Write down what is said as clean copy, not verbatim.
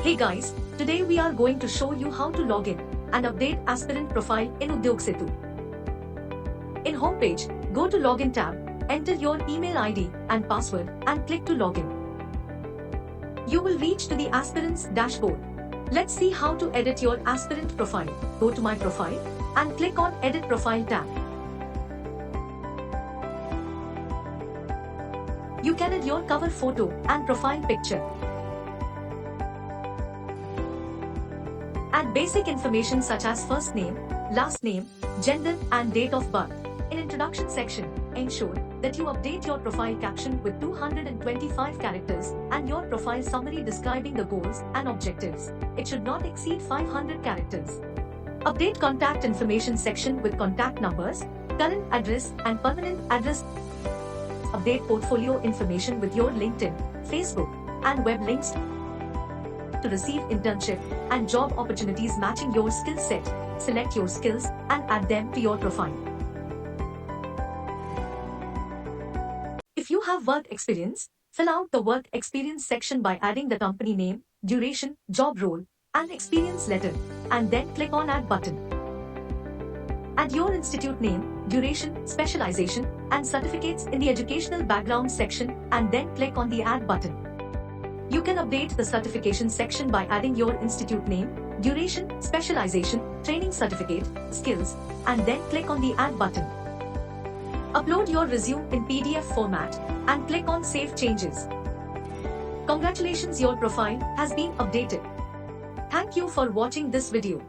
Hey guys, today we are going to show you how to log in and update aspirant profile in Udyogasetu. In homepage, go to Login tab, enter your email ID and password and click to login. You will reach to the aspirant's dashboard. Let's see how to edit your aspirant profile. Go to My Profile and click on Edit Profile tab. You can add your cover photo and profile picture. Add basic information such as first name, last name, gender and date of birth. In introduction section, ensure that you update your profile caption with 225 characters and your profile summary describing the goals and objectives. It should not exceed 500 characters. Update contact information section with contact numbers, current address and permanent address. Update portfolio information with your LinkedIn, Facebook and web links to receive internship and job opportunities matching your skill set. Select your skills and add them to your profile. If you have work experience, fill out the work experience section by adding the company name, duration, job role, and experience letter, and then click on Add button. Add your institute name, duration, specialization, and certificates in the educational background section and then click on the Add button. You can update the certification section by adding your institute name, duration, specialization, training certificate, skills, and then click on the Add button. Upload your resume in PDF format and click on Save Changes. Congratulations, your profile has been updated. Thank you for watching this video.